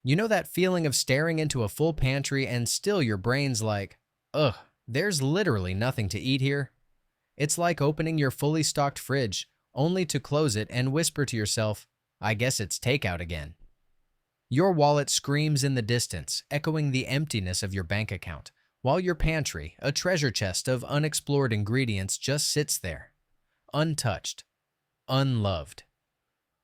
You know that feeling of staring into a full pantry and still your brain's like, ugh, there's literally nothing to eat here? It's like opening your fully stocked fridge, only to close it and whisper to yourself, I guess it's takeout again. Your wallet screams in the distance, echoing the emptiness of your bank account, while your pantry, a treasure chest of unexplored ingredients, just sits there, untouched, unloved.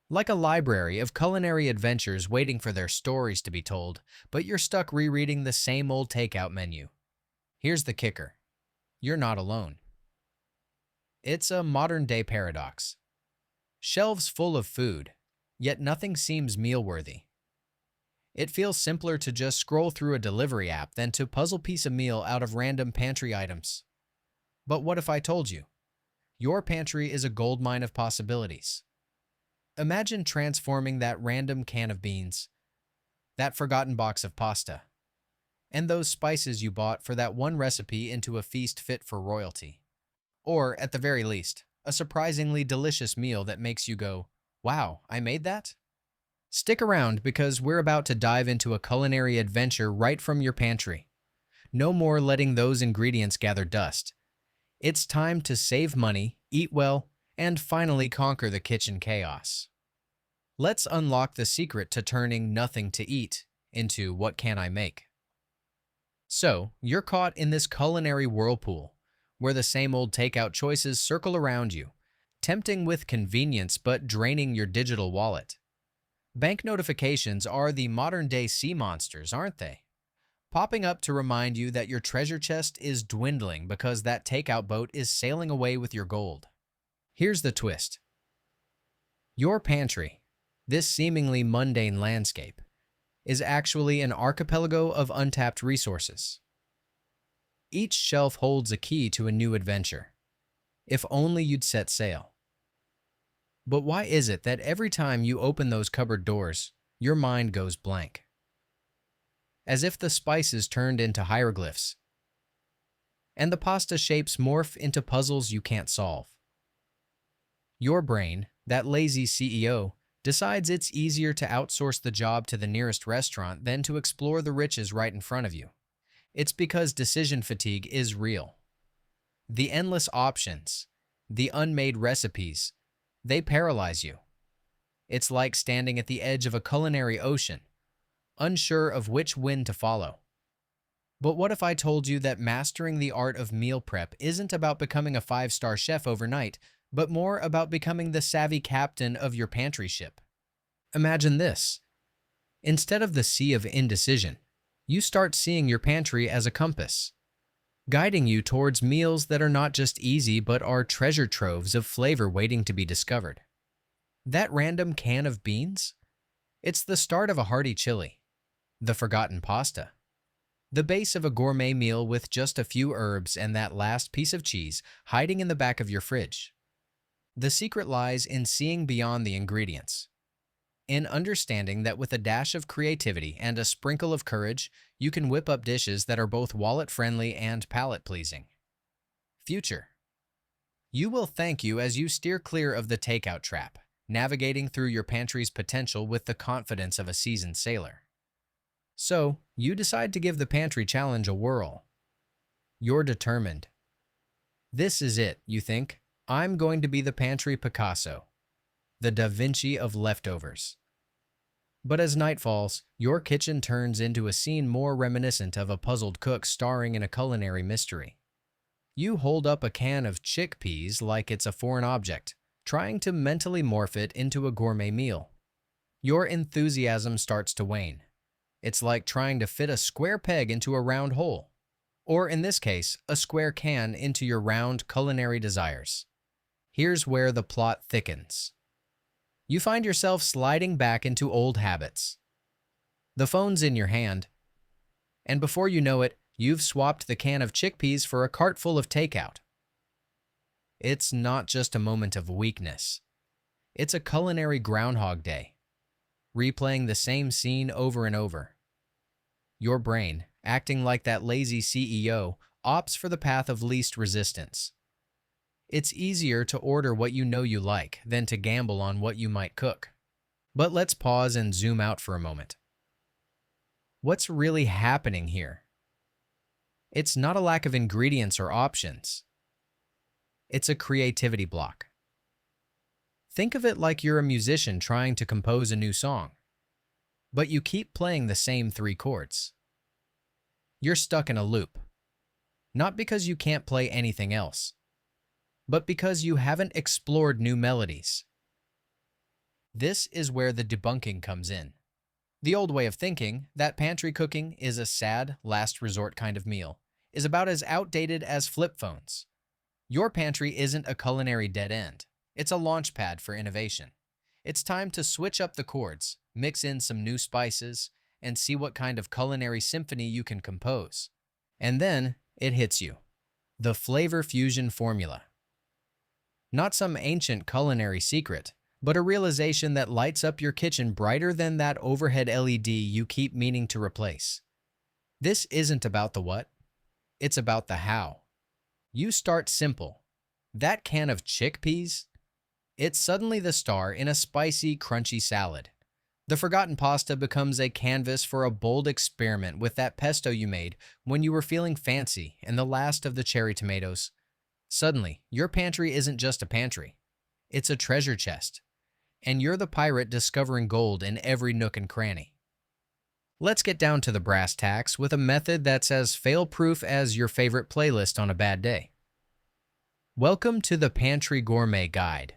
Like a library of culinary adventures waiting for their stories to be told, but you're stuck rereading the same old takeout menu. Here's the kicker. You're not alone. It's a modern-day paradox. Shelves full of food, yet nothing seems meal-worthy. It feels simpler to just scroll through a delivery app than to puzzle piece a meal out of random pantry items. But what if I told you? Your pantry is a goldmine of possibilities. Imagine transforming that random can of beans, that forgotten box of pasta, and those spices you bought for that one recipe into a feast fit for royalty. Or, at the very least, a surprisingly delicious meal that makes you go, wow, I made that? Stick around because we're about to dive into a culinary adventure right from your pantry. No more letting those ingredients gather dust. It's time to save money, eat well, and finally conquer the kitchen chaos. Let's unlock the secret to turning nothing to eat into what can I make. So, you're caught in this culinary whirlpool, where the same old takeout choices circle around you, tempting with convenience but draining your digital wallet. Bank notifications are the modern-day sea monsters, aren't they? Popping up to remind you that your treasure chest is dwindling because that takeout boat is sailing away with your gold. Here's the twist. Your pantry, this seemingly mundane landscape, is actually an archipelago of untapped resources. Each shelf holds a key to a new adventure. If only you'd set sail. But why is it that every time you open those cupboard doors, your mind goes blank? As if the spices turned into hieroglyphs, and the pasta shapes morph into puzzles you can't solve. Your brain, that lazy CEO, decides it's easier to outsource the job to the nearest restaurant than to explore the riches right in front of you. It's because decision fatigue is real. The endless options, the unmade recipes, they paralyze you. It's like standing at the edge of a culinary ocean, unsure of which wind to follow. But what if I told you that mastering the art of meal prep isn't about becoming a five-star chef overnight, but more about becoming the savvy captain of your pantry ship? Imagine this. Instead of the sea of indecision, you start seeing your pantry as a compass, guiding you towards meals that are not just easy but are treasure troves of flavor waiting to be discovered. That random can of beans? It's the start of a hearty chili, the forgotten pasta, the base of a gourmet meal with just a few herbs and that last piece of cheese hiding in the back of your fridge. The secret lies in seeing beyond the ingredients, in understanding that with a dash of creativity and a sprinkle of courage, you can whip up dishes that are both wallet-friendly and palate-pleasing. Future. You will thank you as you steer clear of the takeout trap, navigating through your pantry's potential with the confidence of a seasoned sailor. So, you decide to give the pantry challenge a whirl. You're determined. This is it, you think. I'm going to be the pantry Picasso, the Da Vinci of leftovers. But as night falls, your kitchen turns into a scene more reminiscent of a puzzled cook starring in a culinary mystery. You hold up a can of chickpeas like it's a foreign object, trying to mentally morph it into a gourmet meal. Your enthusiasm starts to wane. It's like trying to fit a square peg into a round hole, or in this case, a square can into your round culinary desires. Here's where the plot thickens. You find yourself sliding back into old habits. The phone's in your hand, and before you know it, you've swapped the can of chickpeas for a cart full of takeout. It's not just a moment of weakness. It's a culinary Groundhog Day, replaying the same scene over and over. Your brain, acting like that lazy CEO, opts for the path of least resistance. It's easier to order what you know you like than to gamble on what you might cook. But let's pause and zoom out for a moment. what's really happening here? It's not a lack of ingredients or options. It's a creativity block. Think of it like you're a musician trying to compose a new song, but you keep playing the same three chords. You're stuck in a loop, not because you can't play anything else, but because you haven't explored new melodies. This is where the debunking comes in. The old way of thinking, that pantry cooking is a sad, last resort kind of meal, is about as outdated as flip phones. Your pantry isn't a culinary dead end. It's a launch pad for innovation. It's time to switch up the chords, mix in some new spices, and see what kind of culinary symphony you can compose. And then it hits you. The flavor fusion formula. Not some ancient culinary secret, but a realization that lights up your kitchen brighter than that overhead LED you keep meaning to replace. This isn't about the what, it's about the how. You start simple. That can of chickpeas? It's suddenly the star in a spicy, crunchy salad. The forgotten pasta becomes a canvas for a bold experiment with that pesto you made when you were feeling fancy and the last of the cherry tomatoes. Suddenly, your pantry isn't just a pantry. It's a treasure chest. And you're the pirate discovering gold in every nook and cranny. Let's get down to the brass tacks with a method that's as fail-proof as your favorite playlist on a bad day. Welcome to the Pantry Gourmet Guide,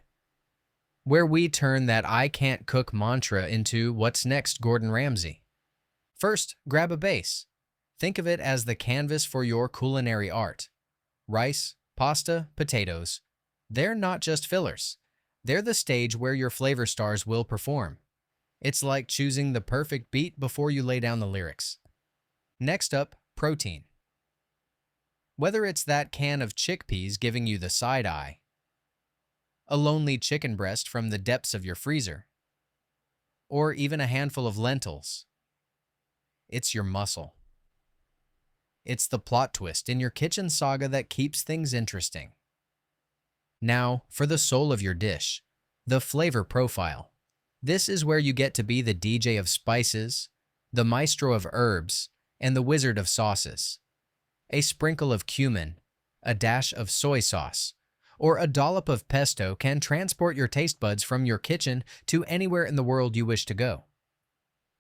where we turn that I can't cook mantra into what's next Gordon Ramsay. First, grab a base. Think of it as the canvas for your culinary art. Rice, pasta, potatoes. They're not just fillers. They're the stage where your flavor stars will perform. It's like choosing the perfect beat before you lay down the lyrics. Next up, protein. Whether it's that can of chickpeas giving you the side eye, a lonely chicken breast from the depths of your freezer, or even a handful of lentils, it's your muscle. It's the plot twist in your kitchen saga that keeps things interesting. Now, for the soul of your dish, the flavor profile. This is where you get to be the DJ of spices, the maestro of herbs, and the wizard of sauces. A sprinkle of cumin, a dash of soy sauce, or a dollop of pesto can transport your taste buds from your kitchen to anywhere in the world you wish to go.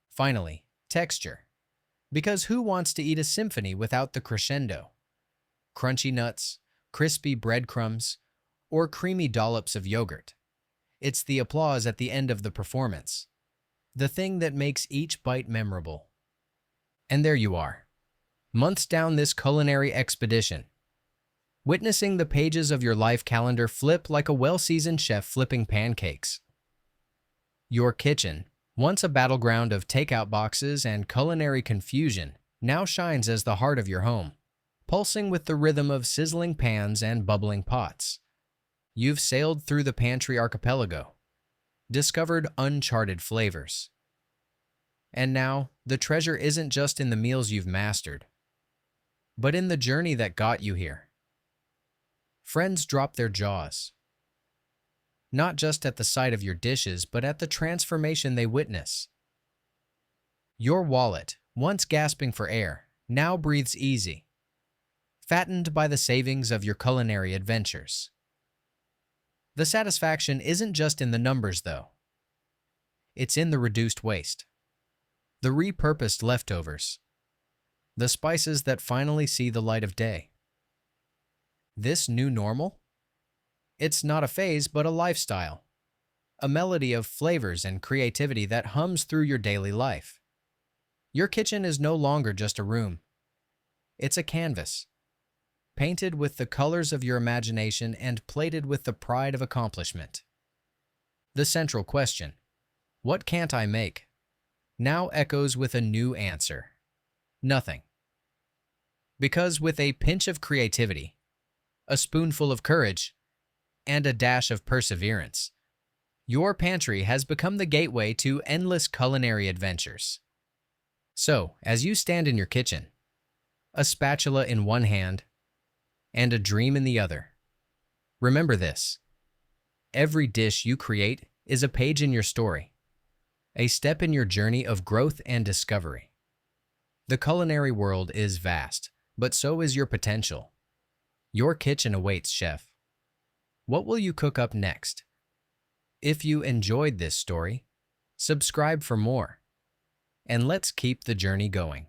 Finally, texture. Because who wants to eat a symphony without the crescendo? Crunchy nuts, crispy breadcrumbs, or creamy dollops of yogurt. It's the applause at the end of the performance, the thing that makes each bite memorable. And there you are, months down this culinary expedition, witnessing the pages of your life calendar flip like a well-seasoned chef flipping pancakes. Your kitchen, once a battleground of takeout boxes and culinary confusion, now shines as the heart of your home, pulsing with the rhythm of sizzling pans and bubbling pots. You've sailed through the pantry archipelago, discovered uncharted flavors. And now, the treasure isn't just in the meals you've mastered, but in the journey that got you here. Friends drop their jaws, not just at the sight of your dishes, but at the transformation they witness. Your wallet, once gasping for air, now breathes easy, fattened by the savings of your culinary adventures. The satisfaction isn't just in the numbers, though. It's in the reduced waste, the repurposed leftovers, the spices that finally see the light of day. This new normal? It's not a phase, but a lifestyle, a melody of flavors and creativity that hums through your daily life. Your kitchen is no longer just a room. It's a canvas, painted with the colors of your imagination and plated with the pride of accomplishment. The central question, what can't I make, now echoes with a new answer: nothing. Because with a pinch of creativity, a spoonful of courage, and a dash of perseverance, your pantry has become the gateway to endless culinary adventures. So, as you stand in your kitchen, a spatula in one hand and a dream in the other, remember this: every dish you create is a page in your story, a step in your journey of growth and discovery. The culinary world is vast, but so is your potential. Your kitchen awaits, chef. What will you cook up next? If you enjoyed this story, subscribe for more, and let's keep the journey going.